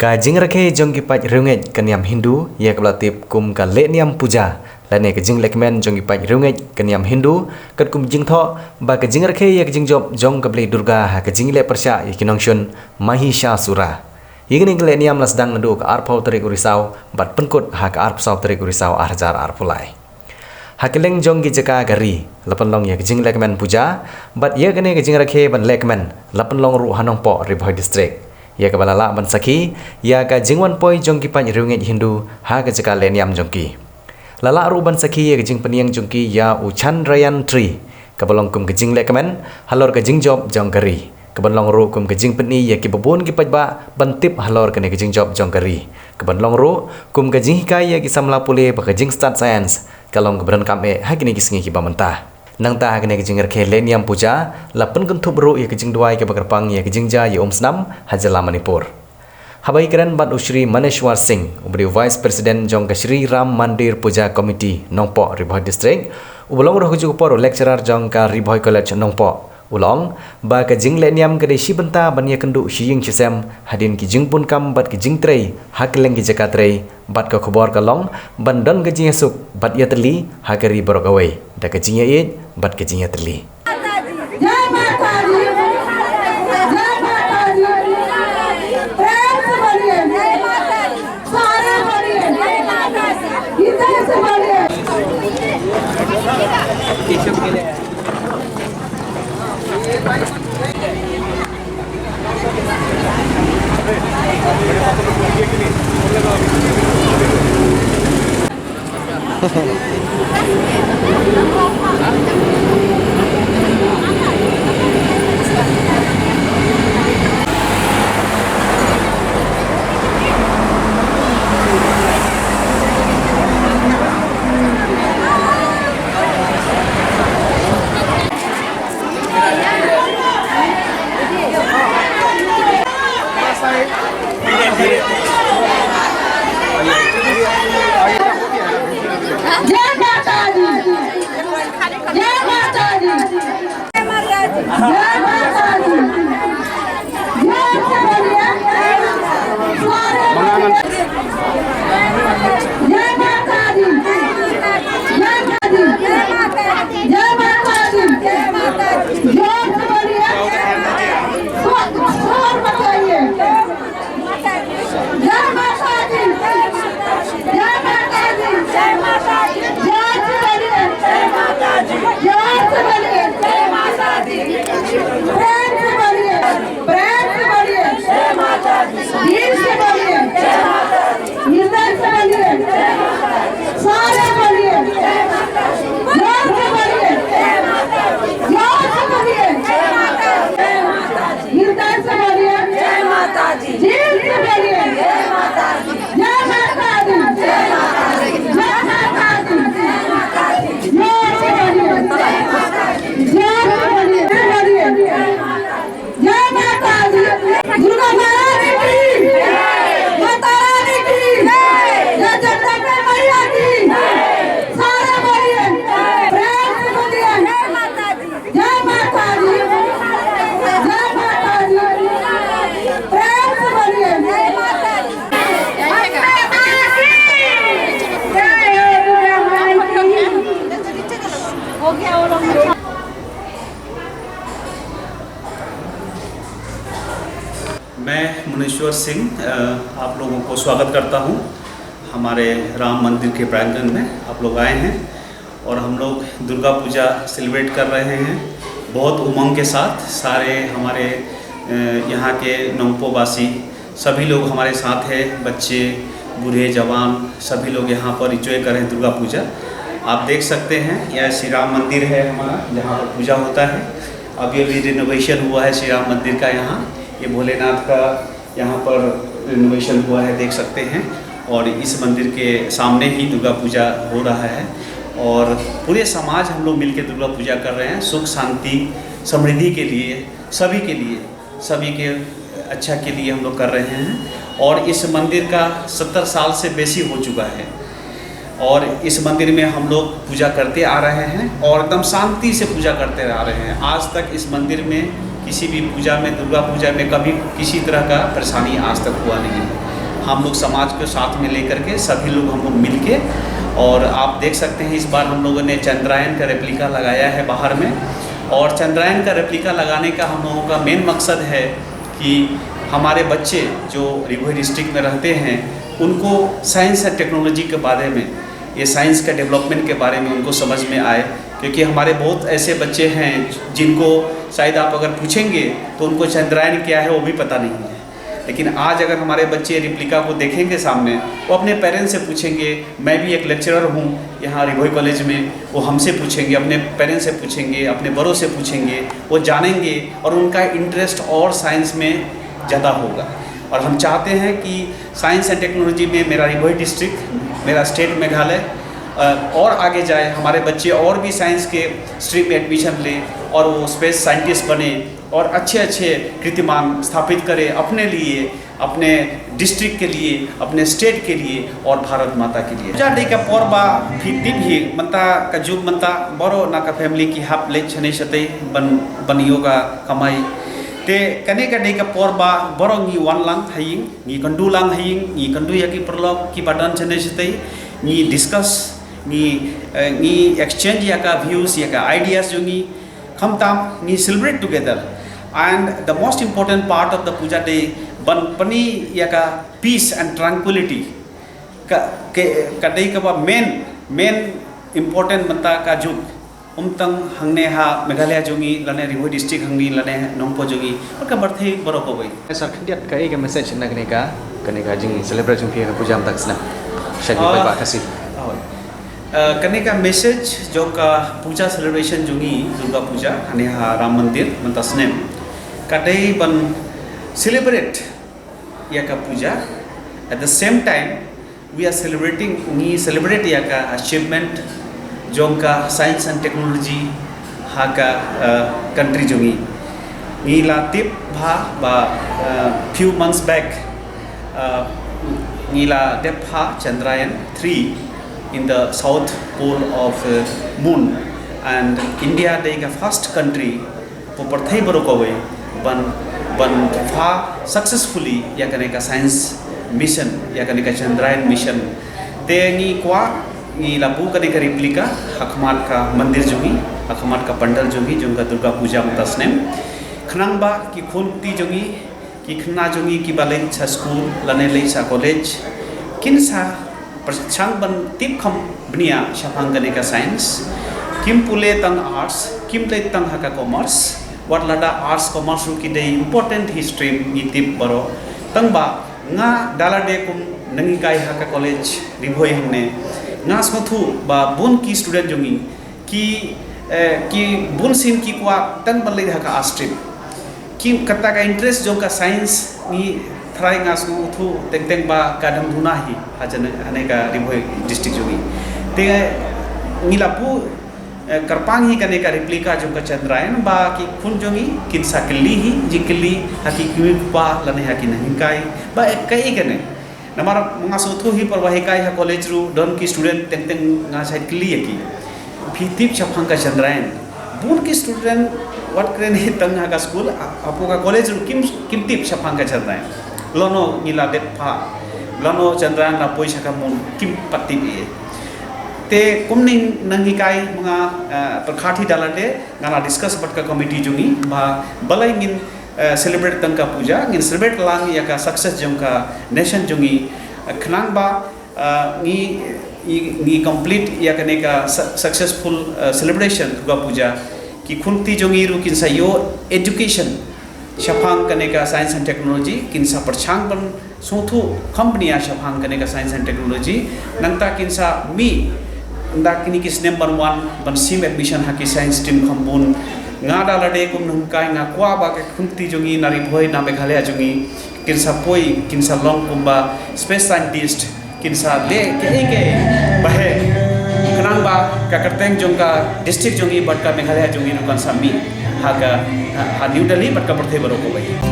Ka jing rakhe jong ki pach runget kaniam Hindu ya kablatip kum ka le niam puja lane ka jing lekmen jong ki pach runget kaniam Hindu kat kum jing tho ba ka jing rakhe ya ka jing job jong ka ble Durga ha ka jing le persya ya kinongshun Mahishasura yigning le niam lasdang ndu ka arpau tarik urisau bat penkut ha ka arpsau tarik urisau arjar arpulai hakeleng jong ki jaka gari lapan long ya ka jing lekmen puja bat ya kane ka jing rakhe ban lekmen lapan long ru hanong po Ribhoi district ya ka balala ban sakhi ya ka jingwan poi jong ki pan runget Hindu ha ka jaka leniam jong ki lala ru ban sakhi ya ka jing peniang jong ki ya u chan rayan tree ka balong kum ka jing lekamen halor ka jing job jong gari ka balong ru kum ka jing peni ya ki babun ki pajba ban tip halor ka ne ka jing job jong gari ka balong ru kum ka jing kai ya ki samla pule ba ka jing start science kalong ka bran kam e ha ki ne ki singi ki bamanta nang ta kene ke jing rakhe leniam puja lapan kun thup ru ya ke jing duai ke bakarpang ya ke jing ja ya snam hajala Manipur habai keren bat Shri Maneshwar Singh ubri vice president jong ka Shri Ram Mandir Puja Committee Nongpo Ribhoi district ubolong ro ju por lecturer jong ka Ribhoi college Nongpo ulong ba ka jing leniam ke desi benta ban ya kendu shiying chisem hadin ki jing pun kam bat ki jing trei hakleng ki jaka trei bat ka khobor ka long ban don ka jing suk bat ya teli hakari borok away da ka jing ya it bat ka jing ya teli मैं मनेश्वर सिंह आप लोगों को स्वागत करता हूं हमारे राम मंदिर के प्रांगण में आप लोग आए हैं और हम लोग दुर्गा पूजा सेलिब्रेट कर रहे हैं बहुत उमंग के साथ सारे हमारे यहाँ के नोंगपो वासी सभी लोग हमारे साथ हैं बच्चे बूढ़े जवान सभी लोग यहाँ पर इंजॉय कर रहे हैं दुर्गा पूजा आप देख सकते हैं यह श्री राम मंदिर है हमारा जहाँ पर पूजा होता है अभी रिनोवेशन हुआ है श्री राम मंदिर का यहाँ ये भोलेनाथ का यहाँ पर रिनोवेशन हुआ है देख सकते हैं और इस मंदिर के सामने ही दुर्गा पूजा हो रहा है और पूरे समाज हम लोग मिलकर दुर्गा पूजा कर रहे हैं सुख शांति समृद्धि के लिए सभी के अच्छा के लिए हम लोग कर रहे हैं और इस मंदिर का 70 साल से बेसी हो चुका है और इस मंदिर में हम लोग पूजा करते आ रहे हैं और एकदम शांति से पूजा करते आ रहे हैं। आज तक इस मंदिर में किसी भी पूजा में दुर्गा पूजा में कभी किसी तरह का परेशानी आज तक हुआ नहीं है। हम लोग समाज को साथ में लेकर के सभी लोग हम लोग मिल के, और आप देख सकते हैं इस बार हम लोगों ने चंद्रयान का रेप्लिका लगाया है बाहर में। और चंद्रयान का रेप्लिका लगाने का हम लोगों का मेन मकसद है कि हमारे बच्चे जो रिभोई डिस्ट्रिक्ट में रहते हैं उनको साइंस एंड टेक्नोलॉजी के बारे में, ये साइंस का डेवलपमेंट के बारे में उनको समझ में आए। क्योंकि हमारे बहुत ऐसे बच्चे हैं जिनको शायद आप अगर पूछेंगे तो उनको चंद्रयान क्या है वो भी पता नहीं है। लेकिन आज अगर हमारे बच्चे रेप्लिका को देखेंगे सामने, वो अपने पेरेंट्स से पूछेंगे। मैं भी एक लेक्चरर हूँ यहाँ रिभोई कॉलेज में, वो हमसे पूछेंगे, अपने पेरेंट्स से पूछेंगे, अपने बड़ों से पूछेंगे, वो जानेंगे और उनका इंटरेस्ट और साइंस में ज़्यादा होगा। और हम चाहते हैं कि साइंस एंड टेक्नोलॉजी में मेरा रिभोई डिस्ट्रिक्ट, मेरा स्टेट मेघालय और आगे जाए, हमारे बच्चे और भी साइंस के स्ट्रीम में एडमिशन लें और वो स्पेस साइंटिस्ट बने और अच्छे अच्छे कीर्तिमान स्थापित करें अपने लिए, अपने डिस्ट्रिक्ट के लिए, अपने स्टेट के लिए और भारत माता के लिए। जाडे का पोरबा फिटिप ही मनता का जुग मनता बड़ो ना का फैमिली की हाप ले छने सते बन योगा कमाई ते कने का डे का पोरबा बड़ो नी वन लांग हाइंग नी कंडू लांग हाइंग नी कंडू या की प्रलोग की बटन छने सते नी डिस्कस नी एक्सचेंज या का व्यूज या का आइडियाज जो नी हम ताम नी celebrate together. And the most important part of the puja day ban pani ya ka peace and tranquility ka day ka ba main important manta ka juk tang hangne ha Meghalaya jongi lane Rivoy district hangni lane nongpo jongi ka barthei baro ko bai sarkandiat ka ega message na kane ka jing celebrate jung phi puja am tak sna shagi bai ba kasi कने का message जो का पूजा celebration जोंगी Durga Puja हने हा राम मंदिर मंतस्नेम कटे बन celebrate या का पूजा at the same time we are celebrating नी सेलिब्रेट या का अचीवमेंट जो का साइंस एंड टेक्नोलॉजी हा का कंट्री जोंगी नी लातिप भा बा फ्यू मंथ्स बैक नीला डेप हा Chandrayaan 3 in the south pole of moon, and India they the first country for parthai baro ko ban fa successfully ya kane ka science mission ya kane ka Chandrayaan mission te ni kwa ni labu kane ka replica hakmat ka mandir jogi hakmat ka pandal jogi jonga Durga Puja tasnem khnang ba ki khunti jogi ki khna jogi ki balai cha school lane lei sa college kinsa प्रचांग बन tip खम बनिया शफांगने का science किम पुले तंग arts किम ले तंग हका commerce वाट लड़ा arts commerce की दे इम्पोर्टेंट हिस्ट्री नी टिप बरो तंग बा nga dala de kum nangi kai haka college Rivoy हमने nga smothu ba bun की स्टूडेंट जोंगी की बुन सिन की कुआ तंग बल्ले हका आस्ट्रिप की कत्ता का इंटरेस्ट जो का साइंस नी थराई ngas थु तेंग तेंग बा kadam धुना ही हजन हने का Rivoy डिस्ट्रिक्ट जोगी ते नीलापू करपांग ही कने का रेप्लिका जो का चंद्रयान बा की खुन जोगी किनसा किल्ली ही जी किल्ली हकी क्यों बा लने हकी नहीं काई बा कई कने नमार ngas थु ही पर वही काई हा कॉलेज रू डन की स्टूडेंट तेंग तेंग ngas है किल्ली की फितिप छफांग का चंद्रयान बुन की स्टूडेंट वाट करे नहीं तंग हा का स्कूल आपको का कॉलेज रू किम टिप छफांग का चंद्रयान लोनो नीला डेप फा लोनो चंद्रयान ना पोई छका मुन किम पत्ती भी ते कुमनी नंगी काय मंगा प्रखाठी डालते गाना डिस्कस बट का कमिटी जोंगी बा बलाई गिन सेलिब्रेट तंग का पूजा गिन सेलिब्रेट लांग या का सक्सेस जों का नेशन जोंगी खनांग बा नी कंप्लीट या कने का सक्सेसफुल सेलिब्रेशन दुर्गा पूजा की खुनती जोंगी रु किन यो एजुकेशन शफांग कने का साइंस एंड टेक्नोलॉजी किनसा परछांग बन सोथु कंपनिया शफांग कने का साइंस एंड टेक्नोलॉजी नंता किनसा मी नंदा किनी किस नंबर 1 बन सिम एडमिशन हाकी साइंस टीम खंबुन nga dalade kum nungkai nga kwa ba ke khunti jongi na Rivoy na Meghalaya jongi kinsa poi kinsa long kumba space scientist kinsa le ke bahe kanang ba ka kerteng jongka district jongi bat ka Meghalaya jongi nukan sami ha New Delhi bat ka parthai baro ko bai